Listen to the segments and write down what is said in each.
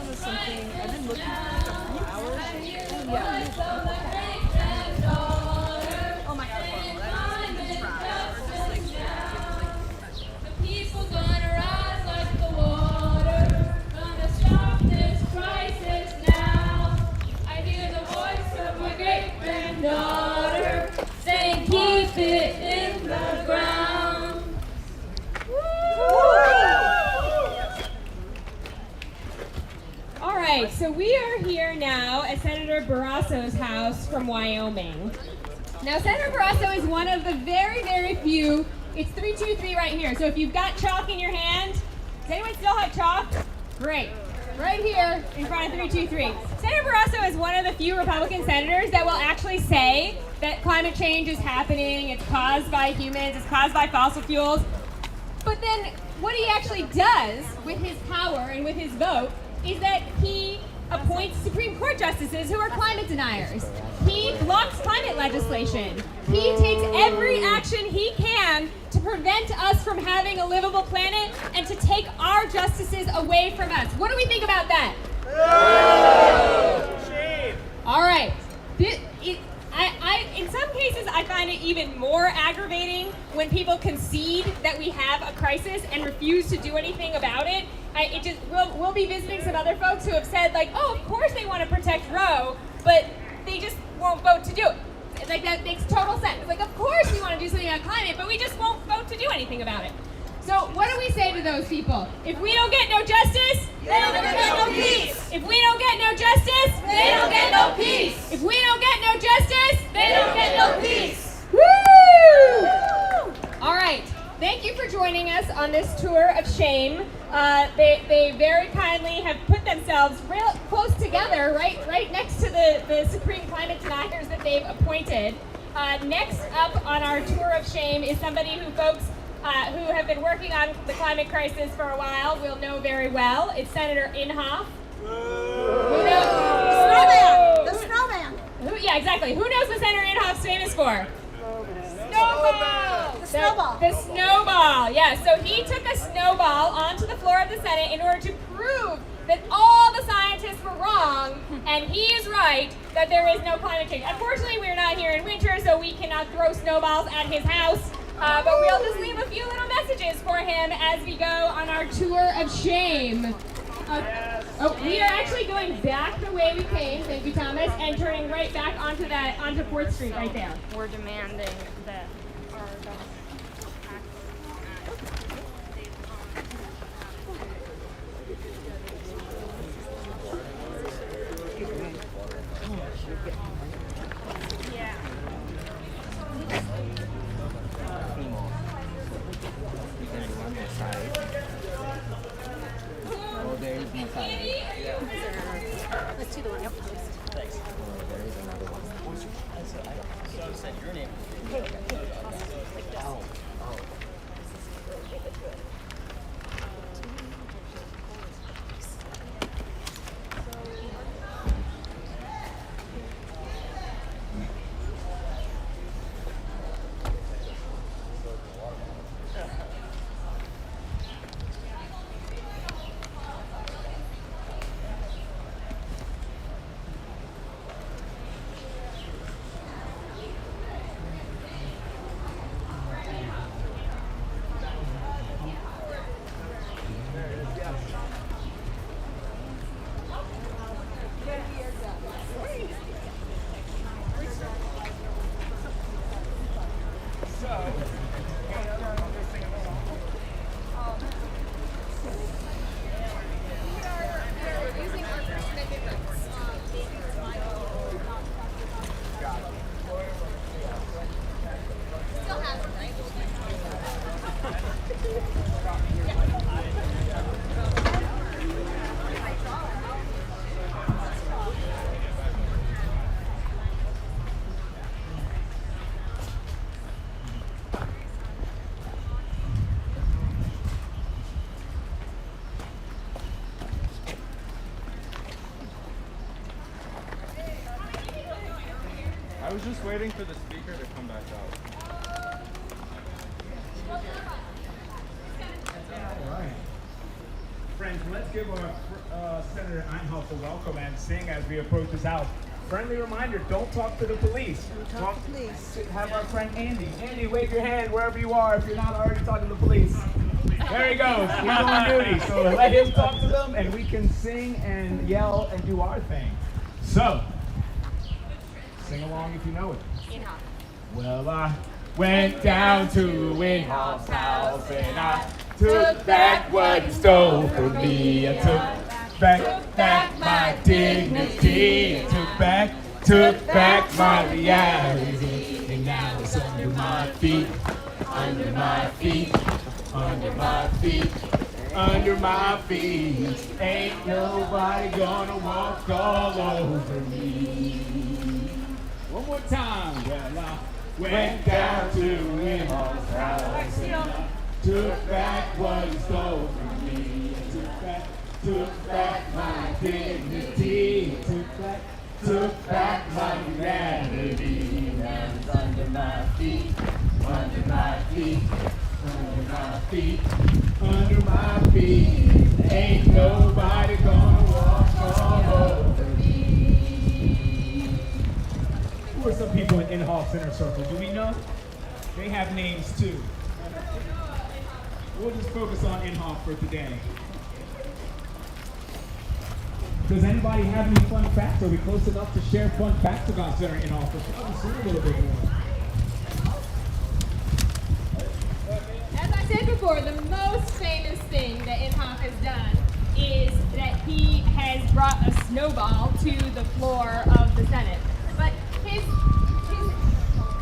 one was something I've been looking for like a flower shape. Yeah. Oh my god, well, that is trash. Or just like The people gonna rise like the water, gonna stop this crisis now. I hear the voice of my great granddaughter saying, keep it in the ground. All right, so we are here now at Senator Barrasso's house from Wyoming. Now, Senator Barrasso is one of the very, very few. It's 323 right here. So if you've got chalk in your hand, does anyone still have chalk? Great. Right here in front of 323. Senator Barrasso is one of the few Republican senators that will actually say that climate change is happening, it's caused by humans, it's caused by fossil fuels. But then what he actually does with his power and with his vote is that he appoints Supreme Court justices who are climate deniers. He blocks climate legislation. He takes every action he can to prevent us from having a livable planet and to take our justices away from us. What do we think about that? Shame. All right. In some cases, I find it even more aggravating when people concede that we have a crisis and refuse to do anything about it. We'll be visiting some other folks who have said, like, oh, of course they want to protect Roe, but they just won't vote to do it. It's like, that makes total sense. It's like, of course we want to do something about climate, but we just won't vote to do anything about it. So what do we say to those people? If we don't get no justice, They don't get no peace. if we don't get no justice, They don't get no peace. if we don't get no justice, They don't get no peace. Woo! All right. Thank you for joining us on this tour of shame. They very kindly have put themselves real close together, right next to the Supreme Climate Deniers that they've appointed. Next up on our tour of shame is somebody who folks who have been working on the climate crisis for a while will know very well. It's Senator Inhofe. Who knows? the snowman. Yeah, exactly. Who knows what Senator Inhofe's famous for? Snowball! The snowball. The snowball, yeah. So he took a snowball onto the floor of the Senate in order to prove that all the scientists were wrong, and he is right, that there is no climate change. Unfortunately, we're not here in winter, so we cannot throw snowballs at his house, but we'll just leave a few little messages for him as we go on our tour of shame. We are actually going back the way we came, thank you, Thomas, and turning right back onto 4th Street right there. We're demanding that our Let's do the one up post. Thanks. There is another one. So I said your name. I was just waiting for the speaker to come back out. All right. Friends, Let's give our Senator Inhofe a welcome and sing as we approach his house. Friendly reminder, don't talk to the police. Talk to police. Have our friend Andy. Andy, wave your hand wherever you are if you're not already talking to the police. There he goes. He's on duty. So let him talk to them and we can sing and yell and do our thing. So, sing along if you know it. Well, I went down to Inhofe's house and I took back what he stole from me. I took back my dignity. I took back my reality. And now it's under my feet, under my feet, under my feet, under my feet. Ain't nobody gonna walk all over me. One more time. Well, I went down to Inhofe's house and I took back what he stole from me. I took back my dignity. Took back my humanity. Now it's under my feet, under my feet, under my feet, under my feet. Ain't nobody gonna walk all over me. Who are some people in Inhofe's inner circle? Do we know? They have names too. We'll just focus on Inhofe for today. Does anybody have any fun facts? Are we close enough to share fun facts about Senator Inhofe? Let's see a little bit more. As I said before, the most famous thing that Inhofe has done is that he has brought a snowball to the floor of the Senate. But his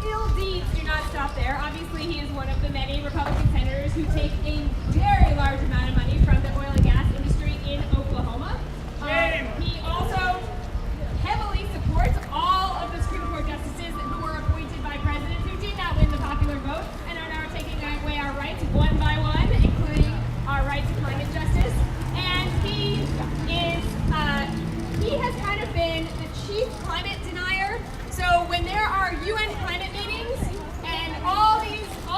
ill deeds do not stop there. Obviously, he is one of the many Republican senators who take a very large amount of money from the oil and gas industry in Oklahoma. He also heavily supports all of the Supreme Court justices who were appointed by presidents who did not win the popular vote and are now taking away our rights one by one, including our right to climate justice. And he has kind of been the chief climate denier. So when there are UN climate meetings and all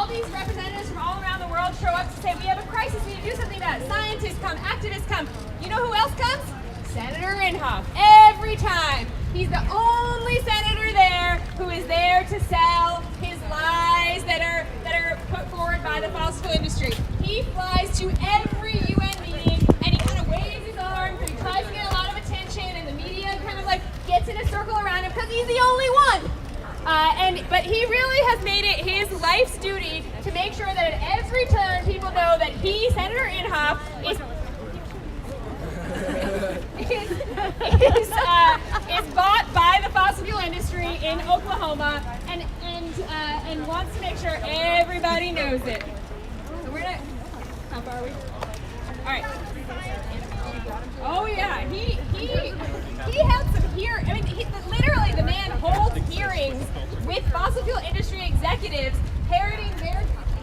these representatives from all around the world show up to say we have a crisis, we need to do something about it. Scientists come, activists come. You know who else comes? Senator Inhofe. Every time. He's the only senator there who is there to sell his lies that are put forward by the fossil fuel industry. He flies to every UN meeting and he kind of waves his arms and he tries to get a lot of attention and the media kind of like gets in a circle around him because he's the only one. But he really has made it his life's duty to make sure that at every turn people know that he, Senator Inhofe, is bought by the fossil fuel industry in Oklahoma and wants to make sure everybody knows it. So we're gonna. How far are we? All right. Oh yeah, he held some hearings. I mean, literally the man holds hearings with fossil fuel industry executives, parroting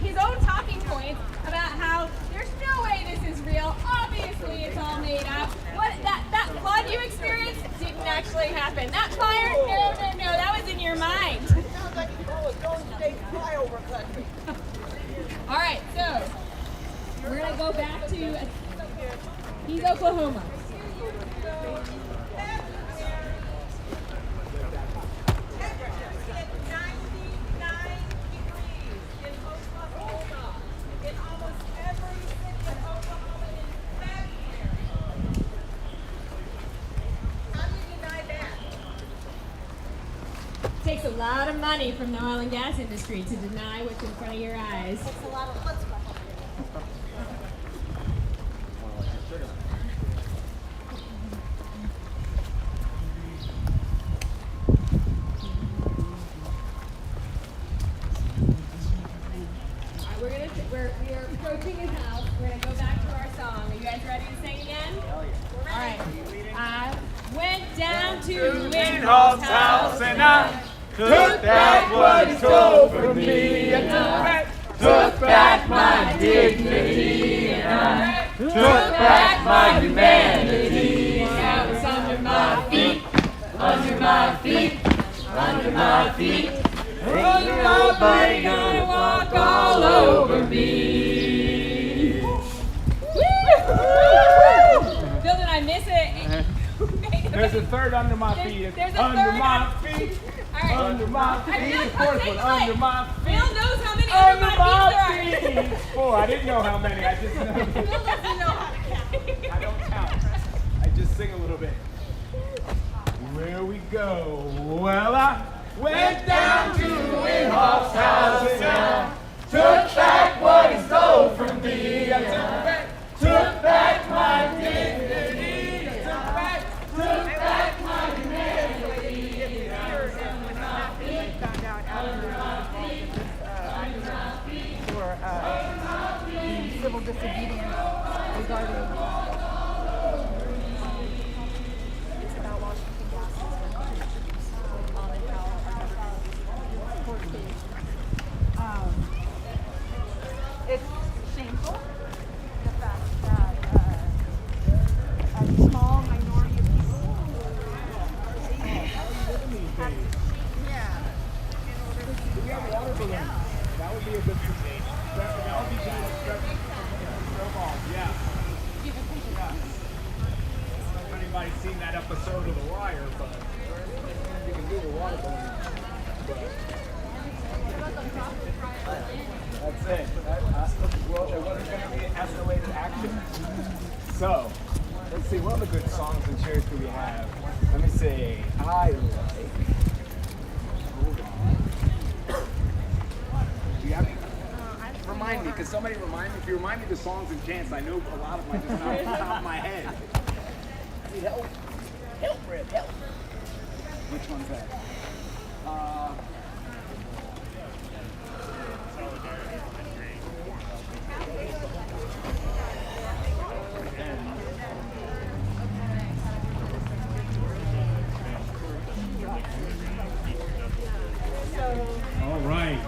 his own talking points about how there's no way this is real. Obviously, it's all made up. What that flood you experienced didn't actually happen. That fire, no, that was in your mind. Sounds like you call it Golden State flyover country. All right, so we're gonna go back to he's Oklahoma. It takes a lot of money from the oil and gas industry to deny what's in front of your eyes. It takes a lot of chutzpah. We are approaching his house. We're gonna go back to our song. Are you guys ready to sing again? Hell yeah. All right. I went down to Inhofe's house and I took back what he stole from me. I took back my dignity and I took back my humanity. Now it's under my feet, under my feet, under my feet. Ain't nobody gonna walk all over me. Woo! There's a third under my feet. There's a Under third my feet. All right. Under my feet. Bill, Fourth one. Under my feet. Bill knows how many under my feet there are. feet. 4. I didn't know how many. I just know. Bill doesn't know how to count. I don't count. I just sing a little bit. Where we go? Well, I went down to Inhofe's house and took back what he stole from me. I took back my dignity. I took back my humanity. Found out after for the civil disobedience regarding it's about Washington gases on and how court case. It's shameful the fact that a small minority of people That would be a good thing. That would be good. Snowballs, yeah. I don't know if anybody's seen that episode of The Wire, but you can do the water balloon. That's it. Well, it wasn't going to be an escalated action. So, let's see, what other good songs and cheers do we have? Let me see. I like. Hold on. Do you have any? Remind me, because somebody remind me. If you remind me the songs and chants, I know a lot of them are just off the top of my head. I need help. Help, Red, help. Which one's that? All right,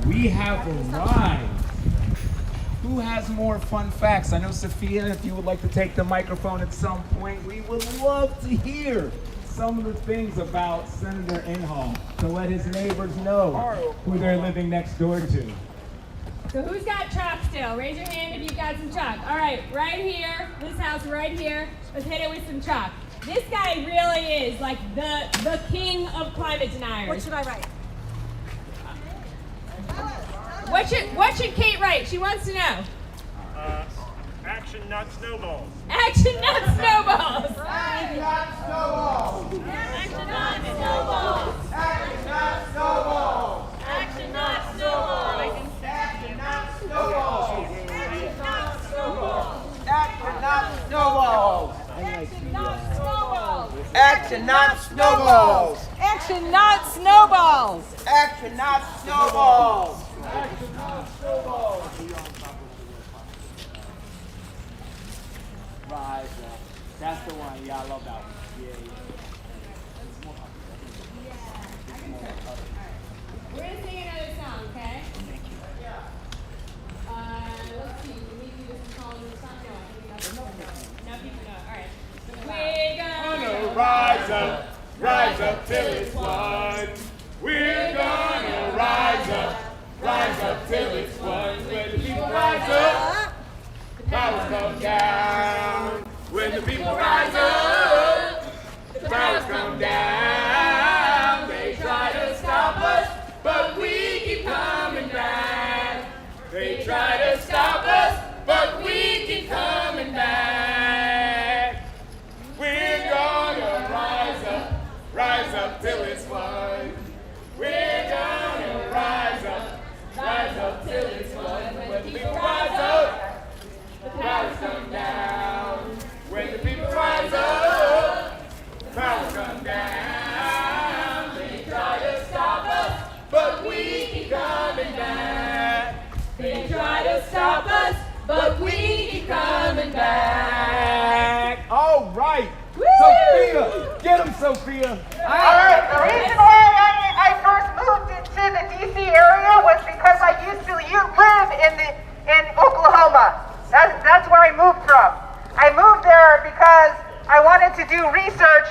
we have arrived. Who has more fun facts? I know Sophia, if you would like to take the microphone at some point, we would love to hear some of the things about Senator Inhofe to let his neighbors know who they're living next door to. So who's got chalk still? Raise your hand if you've got some chalk. All right, right here, this house right here. Let's hit it with some chalk. This guy really is like the king of climate deniers. What should I write? What should Kate write? She wants to know. Action, not snowballs. Action, not snowballs. Action, not snowballs! Action, not snowballs. Action, not snowballs! Action, not snowballs. Action, not snowballs! Action, not snowballs. Action, not snowballs. Action, not snowballs. Action, not snowballs. Action, not snowballs. Action, not snowballs! Right, that's the one. Yeah, I love that one. Yeah. We're gonna sing another song, okay? Let's see. We need to do this song in the song. No, people know. All right. We're gonna Rise up till it's won. We're gonna rise up till it's won. When the people rise up, the powers come down. When the people rise up, the powers come down. They try to stop us, but we keep coming back. They try to stop us, but we keep coming back. We're gonna rise up till it's won. We're gonna rise up till it's won. When the people rise up, the powers come down. When the people rise up, the powers come down. They try to stop us, but we keep coming back. They try to stop us, but we keep coming back. All right. Sophia, get him, Sophia. All right, the reason why I first moved into the D.C. area was because I used to live in Oklahoma. That's where I moved from. I moved there because I wanted to do research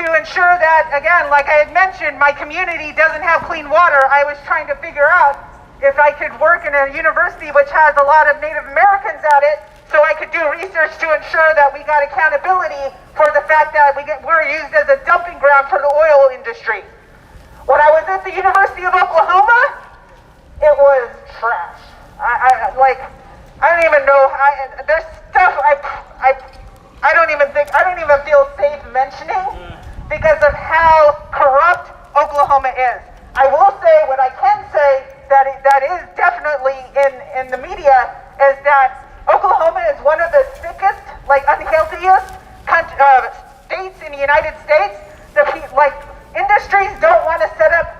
to ensure that, again, like I had mentioned, my community doesn't have clean water. I was trying to figure out if I could work in a university which has a lot of Native Americans at it, so I could do research to ensure that we got accountability for the fact that we're used as a dumping ground for the oil industry. When I was at the University of Oklahoma, it was trash. I don't even know. There's stuff I don't even feel safe mentioning because of how corrupt Oklahoma is. I will say what I can say that is definitely in the media is that Oklahoma is one of the sickest, unhealthiest states in the United States. Industries don't want to set up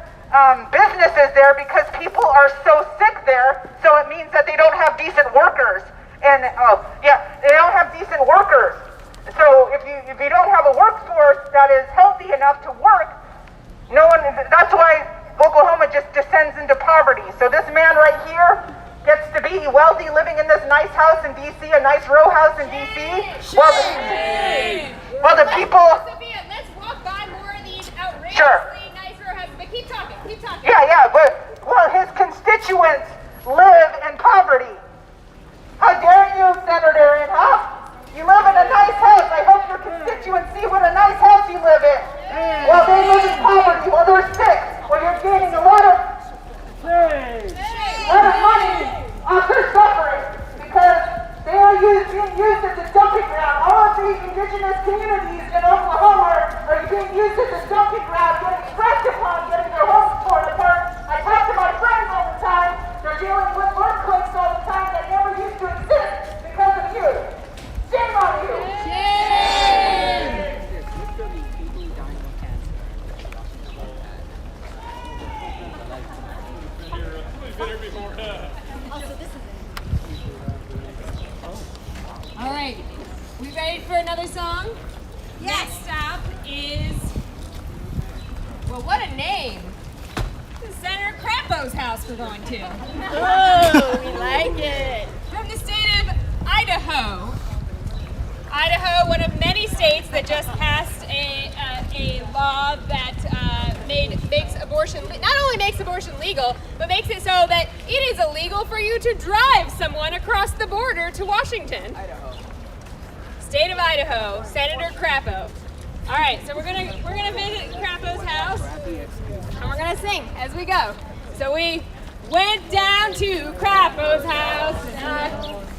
businesses there because people are so sick there. So it means that they don't have decent workers, and they don't have decent workers. So if you don't have a workforce that is healthy enough to work, that's why Oklahoma just descends into poverty. So this man right here gets to be wealthy, living in this nice house in D.C., a nice row house in D.C. While the people... Sophia, let's walk by more of these outrageously Sure. nice row houses, but keep talking. Yeah, but his constituents live in poverty. How dare you, Senator Inhofe? You live in a nice house. I hope your constituents see what a nice house you live in. While they live in poverty, while they're sick, while you're gaining a lot of money off their suffering because they are being used as a dumping ground. All of these indigenous communities in Oklahoma are being used as a dumping ground, getting stressed upon, getting their homes torn apart. I talk to my friends all the time. They're dealing with earthquakes all the time that never used to exist because of you. Shame on you! All right, we ready for another song? Yes. Next stop is, well, what a name. This is Senator Crapo's house we're going to. Oh, we like it. From the state of Idaho. Idaho, one of many states that just passed a law that makes abortion, not only makes abortion legal, but makes it so that it is illegal for you to drive someone across the border to Washington. Idaho. State of Idaho, Senator Crapo. All right, so we're gonna visit Crapo's house, and we're gonna sing as we go. So we went down to Crapo's house, and I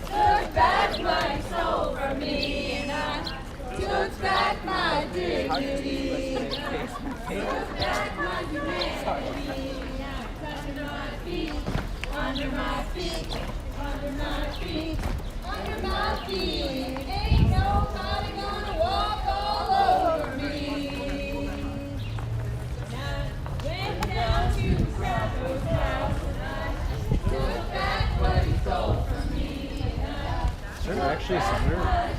took back my soul from me, and I took back my dignity, and I took back my humanity. Under my feet, under my feet, under my feet. Ain't nobody gonna walk all over me. And I went down to Crapo's house, and I took back what he stole from me. Is there actually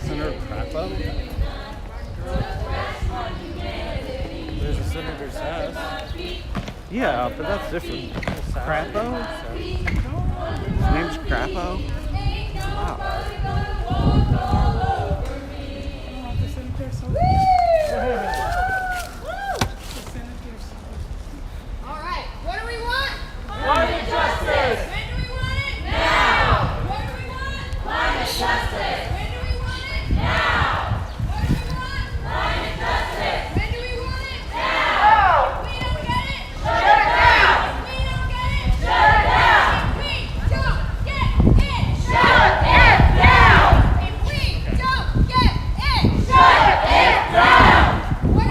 Senator Crapo? There's a senator's house. Yeah, but that's different. Crapo? His name's Crapo? Wow. All right, what do we want? Climate justice! When do we want it? Now! What do we want? Climate justice! When do we want it? Now! What do we want? Climate justice! When do we want it? Now! If we don't get it, shut it down! If we don't get it, shut it down! If we don't get it, shut it down! If we don't get it, shut it down! When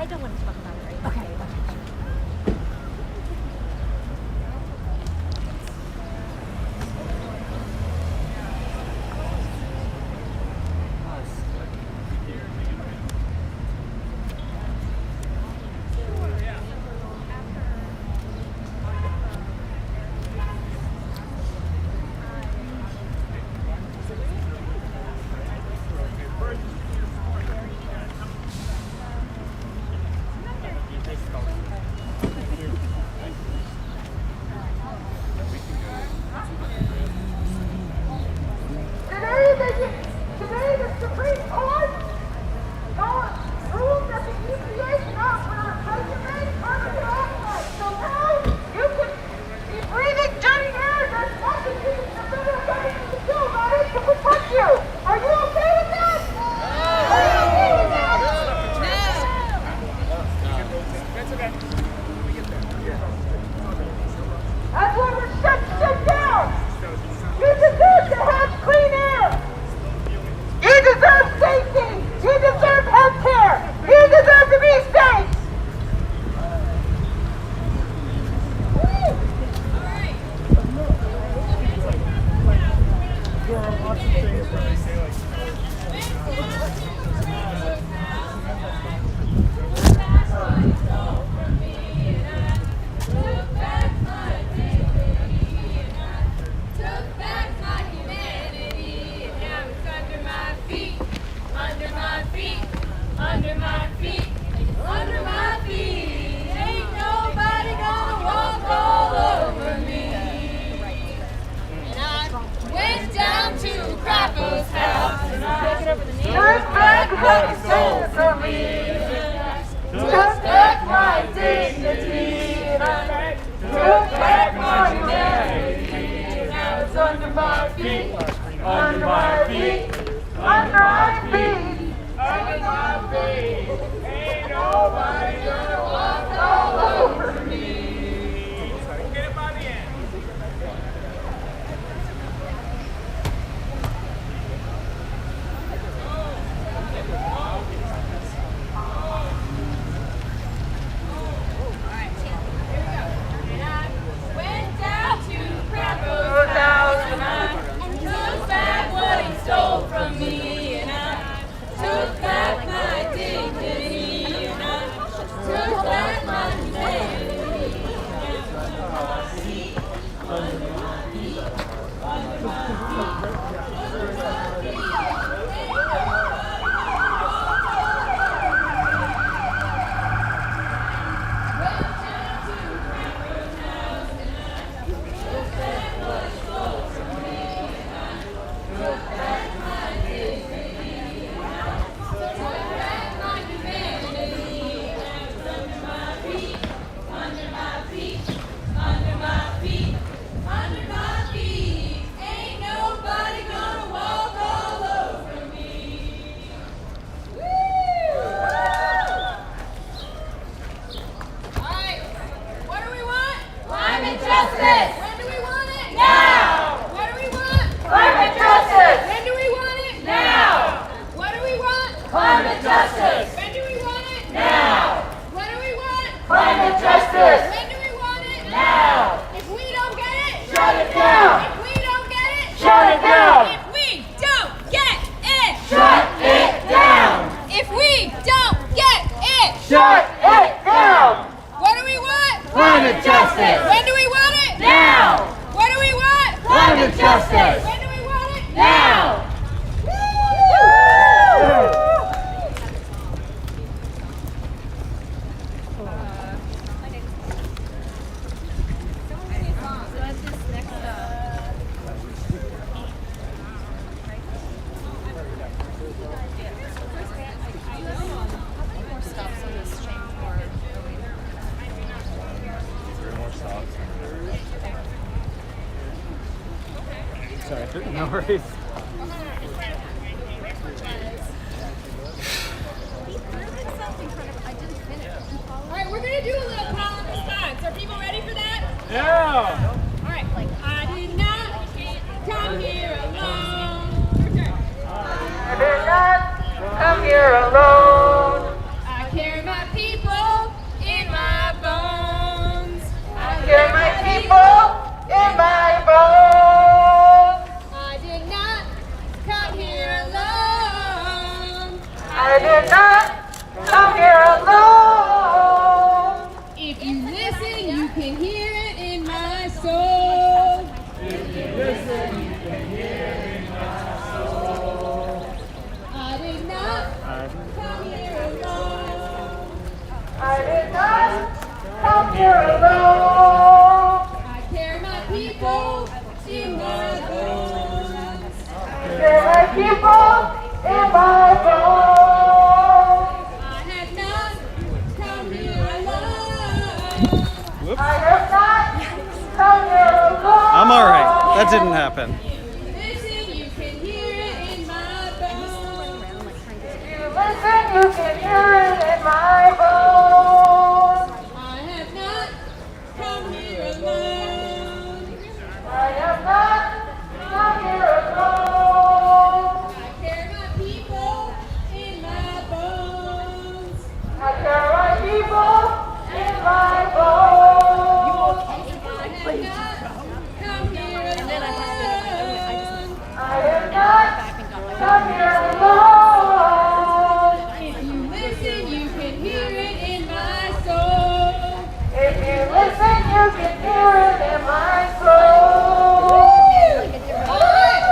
don't want to talk about it right now. Okay. Today the Supreme Court ruled that the EPA cannot regulate carbon dioxide. So now you can be breathing dirty air that's nothing the federal government can do about it to protect you. Are you okay with that? Are you okay with that? That's why we're shut down. You deserve to have clean air. You deserve safety. You deserve health care. You deserve to be safe. There are lots of things where they say like. Under my feet, ain't nobody gonna walk all over me. And I went down to Crapo's house and I took back what he stole from me. Took back my dignity and I took back my humanity. And now it's under my feet, under my feet, under my feet. Under my feet, ain't nobody gonna walk all over me. Get it by the end. And I went down to Crapo's house and I took back what he stole from me. And I took back my dignity and I took back my humanity. Under my feet, under my feet, under my feet. Went down to Crapo's house and I took back what he stole from me. And I took back my dignity. Took back my humanity. Now it's under my feet, under my feet, under my feet, under my feet. Ain't nobody gonna walk all over me. Woo! All right, what do we want? Climate justice. When do we want it? Now. What do we want? Climate justice. When do we want it? Now. What do we want? Climate justice. When do we want it? Now. What do we want? Climate justice. When do we want it? Now. If we don't get it, shut it down. If we don't get it, shut it down. If we don't get it, shut it down. If we don't get it, Shut it down. what do we want? Climate justice. When do we want it? Now. What do we want? Climate justice. When do we want it? Now. Sorry, no worries. All right, we're gonna do a little call and response. Are people ready for that? Yeah. All right. I did not come here alone. I did not come here alone. I carry my people did not come here alone. If you listen, you can hear it in my soul. If you listen, you can hear it in my soul. I did not come here alone. I did not come here alone. I carry my people in my bones. There are people in my bones. I have not come here alone. I have not come here alone. I'm all right. That didn't happen. If you listen, you can hear it in my bones. If you listen, you can hear it in my bones. I have not come here alone. I have not come here alone. I carry my people in my bones. I carry my people in my bones. I have not come here alone. I have not come here alone. If you listen, you can hear it in my soul. If you listen, you can hear it in my soul. All right.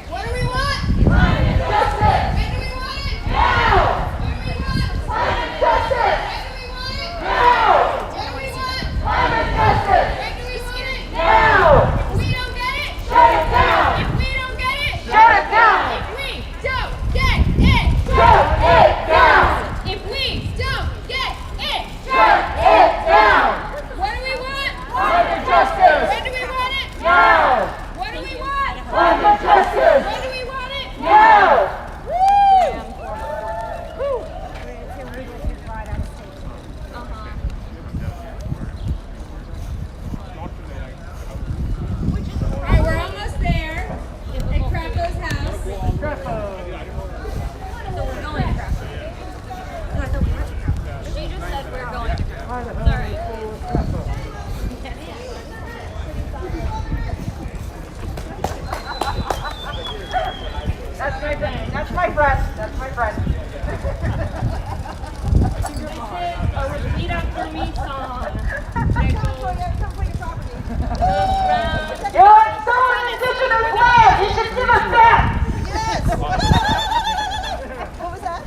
What do we want? Climate justice. When do we want it? Now. What do we want? Climate justice. When do we want it? Now. What do we want? Climate justice. When do we want it? Now. If we don't get it, Shut it down. if we don't get it, Shut it down. if we don't get it, Shut it down. if we don't get it, Shut it down. what do we want? Climate justice. When do we want it? Now. What do we want? Climate justice. When do we want it? Now. All right, we're almost there at Crapo's house. So we're going to Crapo. No, I thought we went to Crapo. She just said we're going to Crapo. It's all right. That's my friend. That's my friend. That's my friend. A repeat after me song. You're stolen Indigenous land. You should give us back. What was that?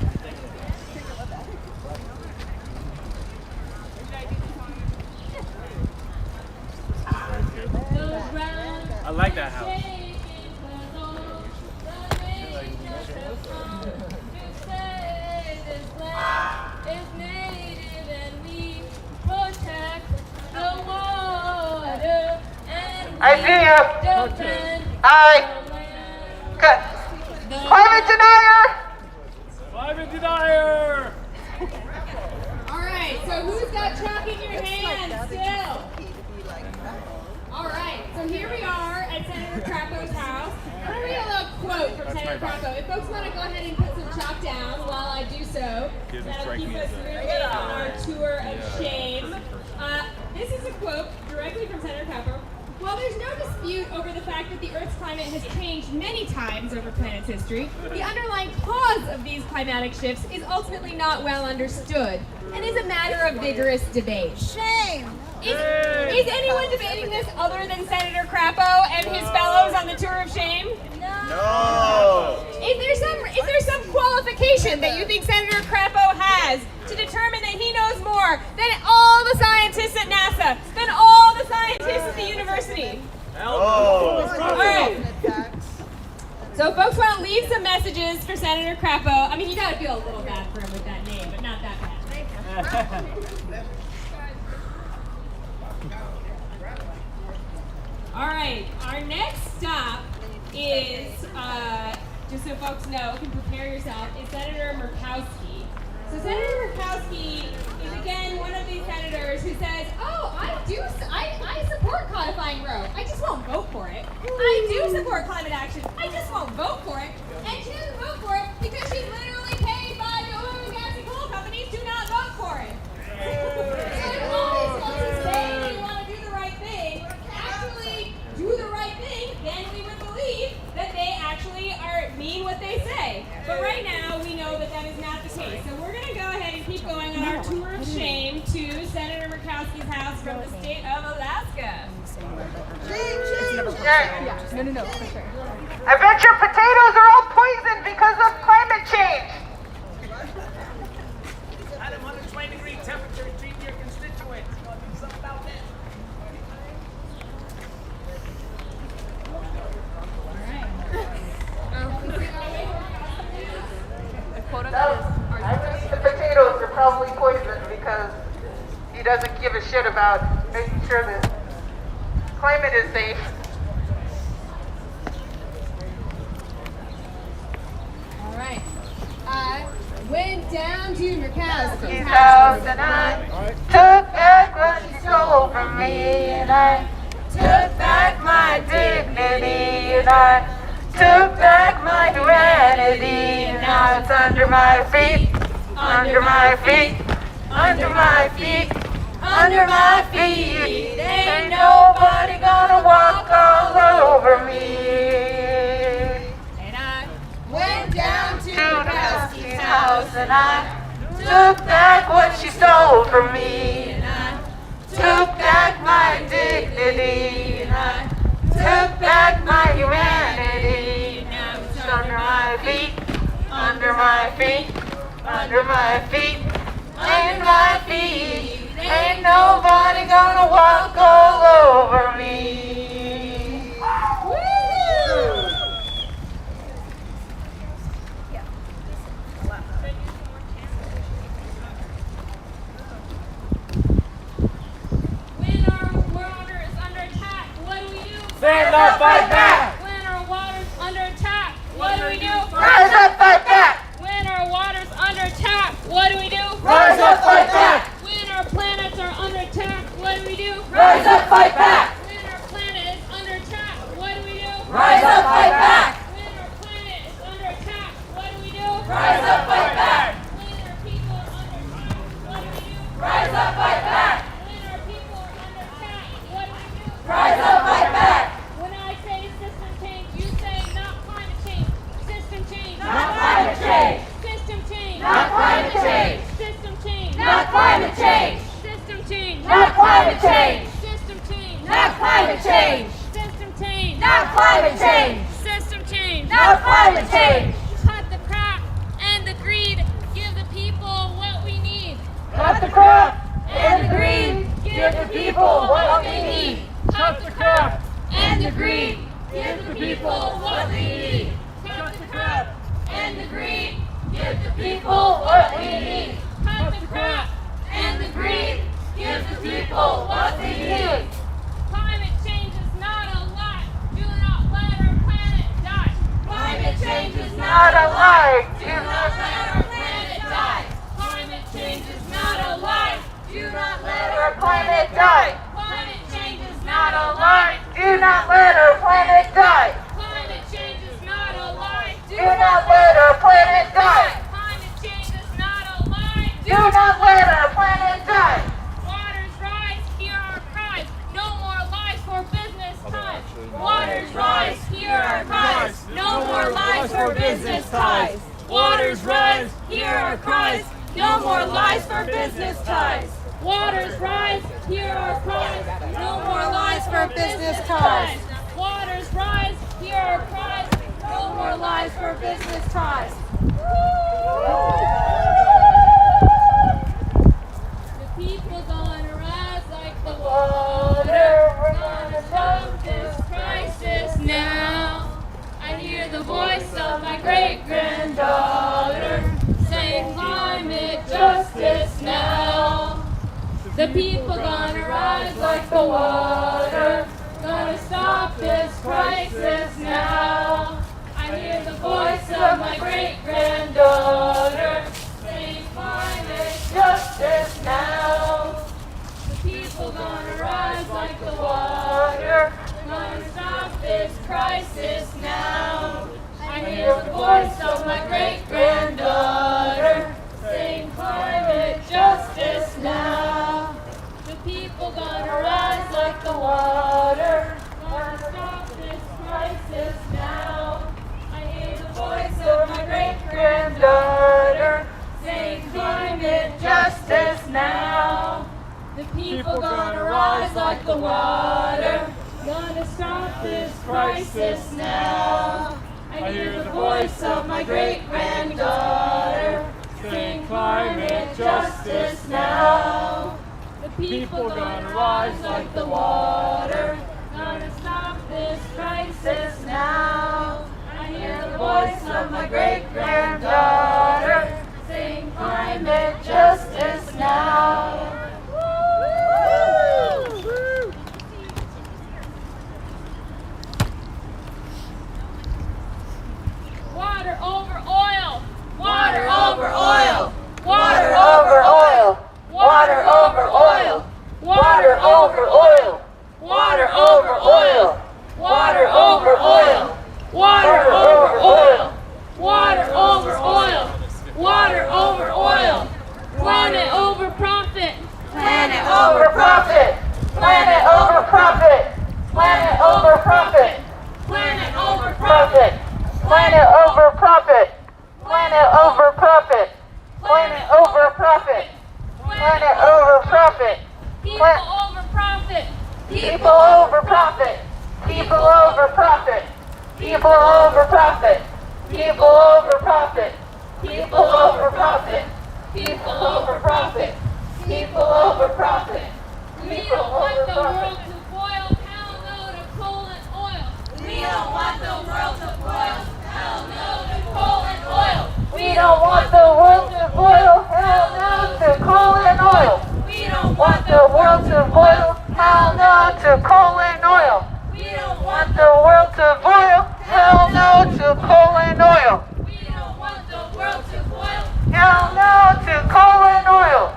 I like that house. I see you. Climate denier. Climate denier! All right, so who's got chalk in your hand still? All right, so here we are at Senator Crapo's house. I'm going to read a little quote from Senator Crapo. If folks want to go ahead and put some chalk down while I do so, that'll keep us moving on our tour of shame. This is a quote directly from Senator Crapo. While there's no dispute over the fact that the Earth's climate has changed many times over planet's history, the underlying cause of these climatic shifts is ultimately not well understood and is a matter of vigorous debate. Shame. Is anyone debating this other than Senator Crapo and his fellows on the tour of shame? No. Is there some qualification that you think Senator Crapo has to determine that he knows more than all the scientists at NASA, than all the scientists at the university? Oh. All right. So folks want to leave some messages for Senator Crapo. I mean, you got to feel a little bad for him with that name, but not that bad. All right, our next stop is, just so folks know, can prepare yourself, is Senator Murkowski. So Senator Murkowski is again one of these senators who says, oh, I support codifying Roe. I just won't vote for it. I do support climate action. I just won't vote for it. And she doesn't vote for it because she's literally paid by the oil and gas and coal companies to not vote for it. So if all these folks are saying they want to do the right thing, actually do the right thing, then we would believe that they actually mean what they say. But right now, we know that so we're going to go ahead and keep going on our tour of shame to Senator Murkowski's house from the state of Alaska. No, for sure. I bet your potatoes are all poisoned because of climate change. At a 120-degree temperature, treat your constituents. You want to do something about that? I believe the potatoes are probably poisoned because he doesn't give a shit about making sure that climate is safe. All right. I went down to Murkowski's 2009, took back what she stole from me, and I took back my dignity, and I took back my humanity. Now it's under my feet, under my feet, under my feet, under my feet. Ain't nobody gonna walk all over me. And I went down to Murkowski's house, and I took back what she stole from me, and I took back my dignity, and I took back my humanity. Now it's under my feet, under my feet, under my feet, under my feet. Ain't nobody gonna walk all over me. Woo! When our water is under attack, what do we do? Stand up, fight back! When our water's under attack, what do we do? Rise up, fight back! When our water's under attack, what do we do? Rise up, fight back! When our planets are under attack, what do we do? Rise up, fight back! When our planet is under attack, what do we do? Rise up, fight back! When our planet is under attack, what do we do? Rise up, fight back! When our people are under attack, what do we do? Rise up, fight back! When our people are under attack, what do we do? Rise up, fight back! When I say system change, you say not climate change. System change. Not climate change! System change. Not climate change! System change. Not climate change! System change. Not climate change! System change. Not climate change! System change. Not climate change! System change. Not climate change! Cut the crap and the greed. Give the people what we need. Cut the crap and the greed! Give the people what they need! Cut the crap and the greed. Give the people what we need. Cut the crap and the greed. Give the people what we need. Cut the crap and the greed. Give the people what we need. Climate change is not a lie. Do not let our planet die. Climate change is Not a lie. Do not let our planet die. Climate change is not a lie. Do not let Our planet die. Climate change is not a lie. Do not let our planet die. Climate change is not a lie. Do not let our planet die. Climate change is not a lie. Do not let our planet die. Waters rise, hear our cries. No more lies for business ties. Waters rise, hear our cries. No more lies for business ties. Waters rise, hear our cries. No more lies for business ties. Waters rise, hear our cries. No more lies for business ties. Waters rise, hear our cries. No more lies for business ties. The people gonna rise like the water. We're gonna stop this crisis now. I hear the voice of my great-granddaughter saying climate justice now. The people gonna rise like the water. Gonna stop this crisis now. I hear the voice of my great-granddaughter saying climate justice now. The people gonna rise like the water. Gonna stop this crisis now. I hear the voice of my great-granddaughter saying climate justice now. The people gonna rise like the water. Gonna stop this crisis now. I hear the voice of my great-granddaughter People gonna rise like the water. Gonna stop this crisis now. I hear the voice of my great-granddaughter saying climate justice now. The people gonna rise like the water. Gonna stop this crisis now. I hear the voice of my great-granddaughter saying climate justice now. Water over oil. Water over oil. Water over oil. Water over oil. Water over oil. Water over oil. Water over oil. Water over oil. Water over oil. Water over oil. Planet over profit. Planet over profit. Planet over profit. Planet over profit. Planet over profit. Planet over profit. Planet over profit. Planet over profit. Planet over profit. People over profit. People over profit. People over profit. People over profit. People over profit. People over profit. People over profit. People over profit. We don't want the world to boil. Hell no to coal and oil. We don't want the world to boil. Hell no to coal and oil. We don't want the world to boil. Hell no to coal and oil. We don't Want the world to boil. Hell no to coal and oil. We don't Want the world to boil. Hell no to coal and oil. We don't want the world to boil. Hell no to coal and oil.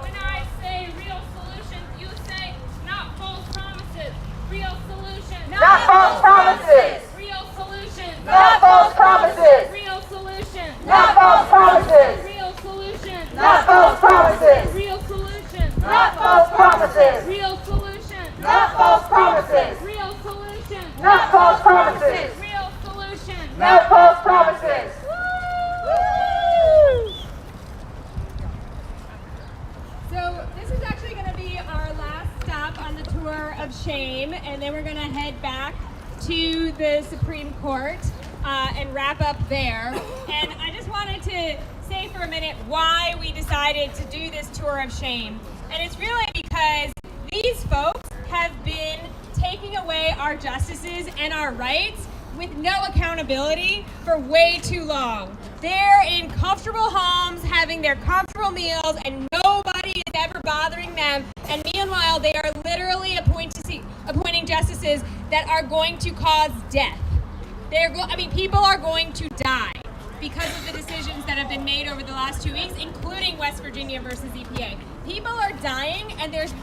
When I say real solutions, you say not false promises. Real solutions. Not false promises. Real solutions. Not false promises. Real solutions. Not false promises. Real solutions. Not false promises. Real solutions. Not false promises. Real solutions. Not false promises. Real solutions. Not false promises. Real solutions. Not false promises. So this is actually going to be our last stop on the tour of shame, and then we're going to head back to the Supreme Court and wrap up there. And I just wanted to say for a minute why we decided to do this tour of shame. And it's really because these folks have been taking away our justices and our rights with no accountability for way too long. They're in comfortable homes, having their comfortable meals, and nobody is ever bothering them. And meanwhile, they are literally appointing justices that are going to cause death. People are going to die because of the decisions that have been made over the last 2 weeks, including West Virginia versus EPA. People are dying, and there's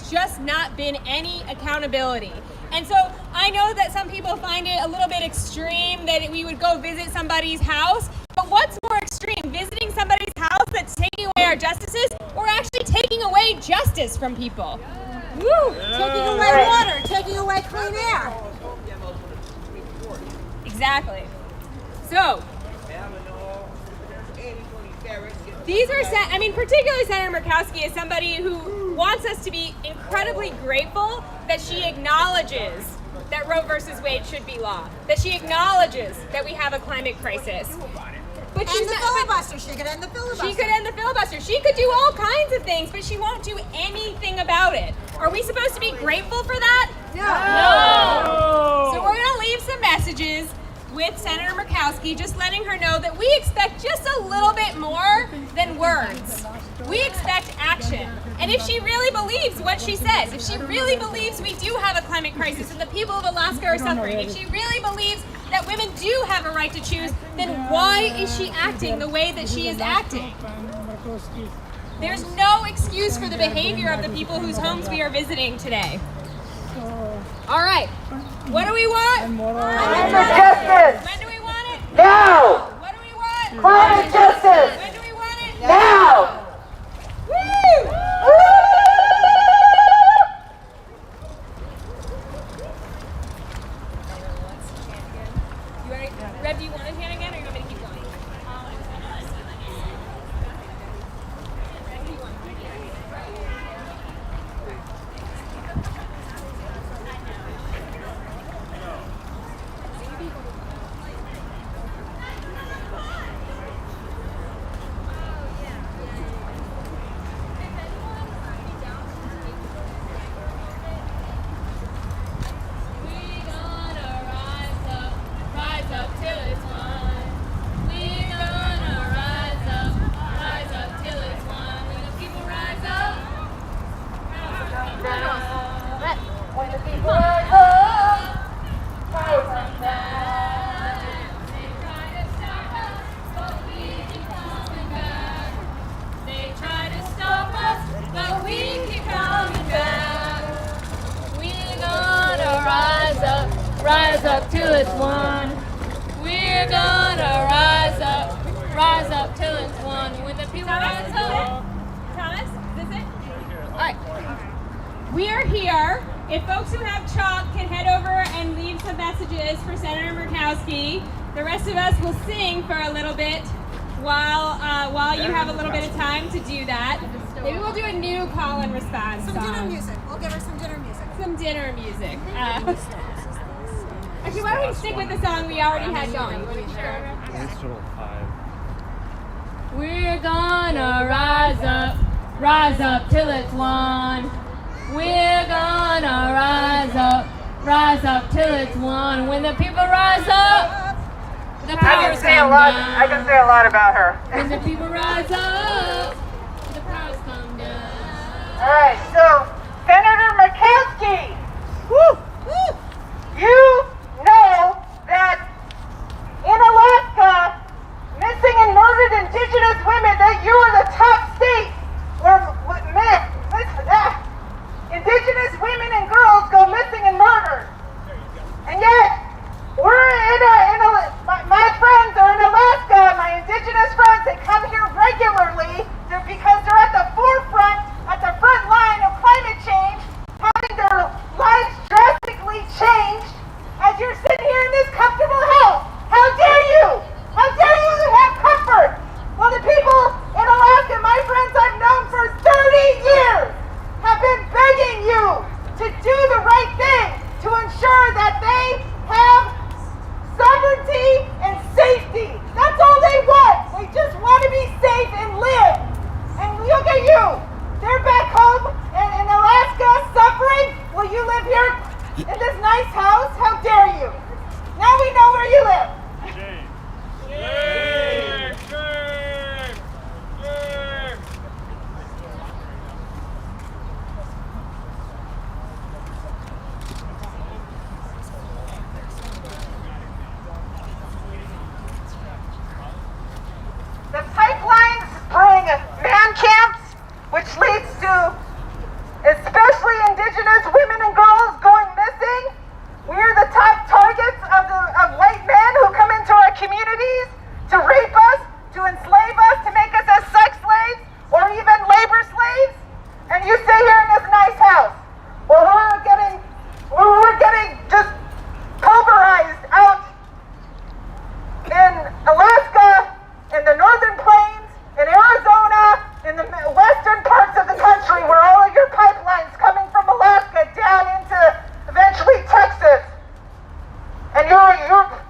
just not been any accountability. And so I know that some people find it a little bit extreme that we would go visit somebody's house, but what's more extreme, visiting somebody's house that's taking away our justices, or actually taking away justice from people? Woo! Taking away water, taking away clean air. Exactly. So, these are, particularly Senator Murkowski is somebody who wants us to be incredibly grateful that she acknowledges that Roe versus Wade should be law, that she acknowledges that we have a climate crisis. But And the filibuster, she could end the filibuster. She could end the filibuster. She could do all kinds of things, but she won't do anything about it. Are we supposed to be grateful for that? No. So we're going to leave some messages with Senator Murkowski, just letting her know that we expect just a little bit more than words. We expect action. And if she really believes what she says, if she really believes we do have a climate crisis and the people of Alaska are suffering, if she really believes that women do have a right to choose, then why is she acting the way that she is acting? There's no excuse for the behavior of the people whose homes we are visiting today. All right. What do we want? Climate justice. When do we want it? Now. What do we want? Climate justice. When do we want it? Now. Woo! Rev, do you want to chant again, or you want me to keep going? up till it's won. We're gonna rise up till it's won. When the people rise up. Thomas, is this it? All right. We are here. If folks who have chalk can head over and leave some messages for Senator Murkowski, the rest of us will sing for a little bit while you have a little bit of time to do that. Maybe we'll do a new call and response Some song. dinner music. We'll give her some dinner music. Some dinner music. Actually, why don't we stick with the song we already had going? You want to start over? Instrumental 5. We're gonna rise up till it's won. We're gonna rise up till it's won. When the people rise up, the I powers can say a come lot. down. I can say a lot about her. When the people rise up, the powers come down. All right, so Senator Murkowski, you know that in Alaska, missing and murdered Indigenous women, that you are the top state where Indigenous women and girls go missing and murdered. And yet, my friends are in Alaska, my Indigenous friends, they come here regularly because they're at the forefront, at the front line of climate change, having their lives drastically changed as you're sitting here in this comfortable house. How dare you? How dare you have comfort? Well, the people in Alaska, my friends I've known for 30 years, have been begging you to do the right thing, to ensure that they have sovereignty and safety. That's all they want. They just want to be safe and live. And look at you. They're back home in Alaska suffering. Will you live here in this nice house? How dare you? Now we know where you live. The pipelines bring man camps, which leads to especially Indigenous women and girls going missing. We're the top targets of white men who come into our communities to rape us, to enslave us, to make us as sex slaves or even labor slaves. And you stay here in this nice house. Well, we're getting just pulverized out in Alaska, in the northern plains, in Arizona, in the western parts of the country where all of your pipelines coming from Alaska down into eventually Texas. And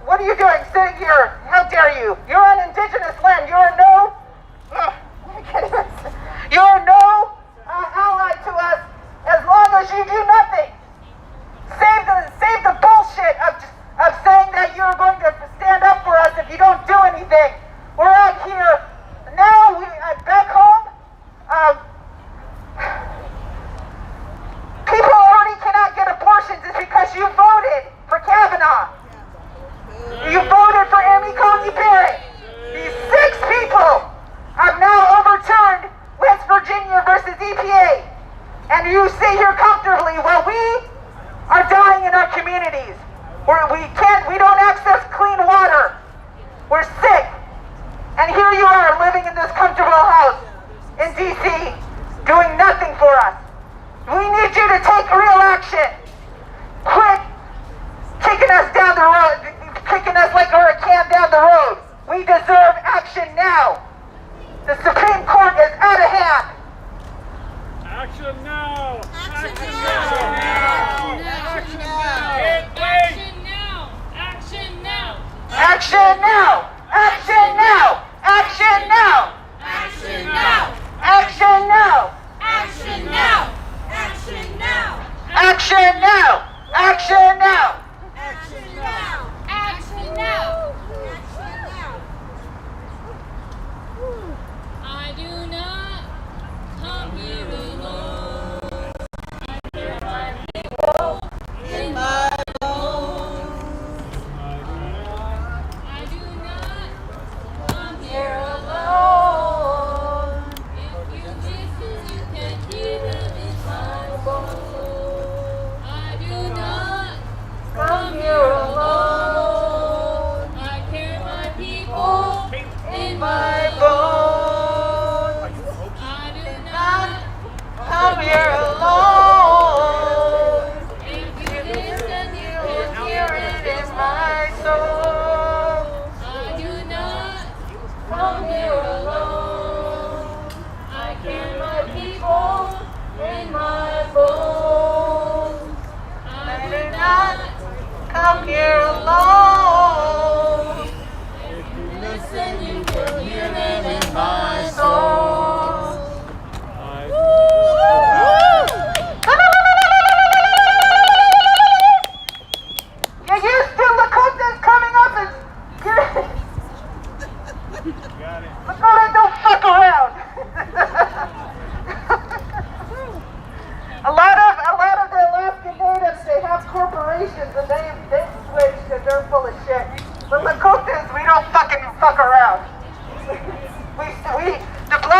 what are you doing sitting here? How dare you? You're on Indigenous land. You're no ally to us as long as you do nothing. Save the bullshit of saying that you're going to stand up for us if you don't do anything. We're out here now. Back home, people already cannot get abortions. It's because you voted for Kavanaugh. You voted for Amy Coney Barrett. These 6 people have now overturned West Virginia versus EPA. And you sit here comfortably while we are dying in our communities. We don't access clean water. We're sick. And here you are living in this comfortable house in DC, doing nothing for us. We need you to take real action. Quit kicking us down the road, kicking us like we're a can down the road. We deserve action now. The Supreme Court is out of hand. Action now! Action Action now! now! Action now! Action now! Action now! Action now! Action now! Action now!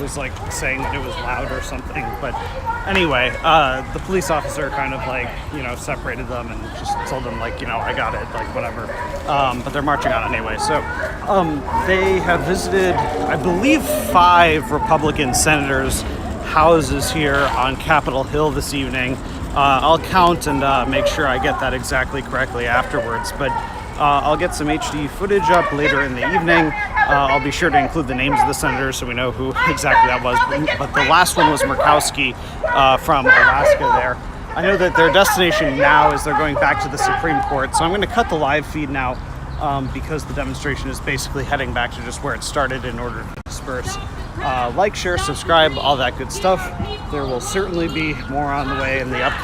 was like saying that it was loud or something. But anyway, the police officer kind of like, you know, separated them and just told them like, you know, I got it, like whatever. But they're marching on anyway. So they have visited, I believe, 5 Republican senators' houses here on Capitol Hill this evening. I'll count and make sure I get that exactly correctly afterwards. But I'll get some HD footage up later in the evening. I'll be sure to include the names of the senators so we know who exactly that was. But the last one was Murkowski from Alaska there. I know that their destination now is they're going back to the Supreme Court. So I'm going to cut the live feed now because the demonstration is basically heading back to just where it started in order to disperse. Like, share, subscribe, all that good stuff. There will certainly be more on the way in the upcoming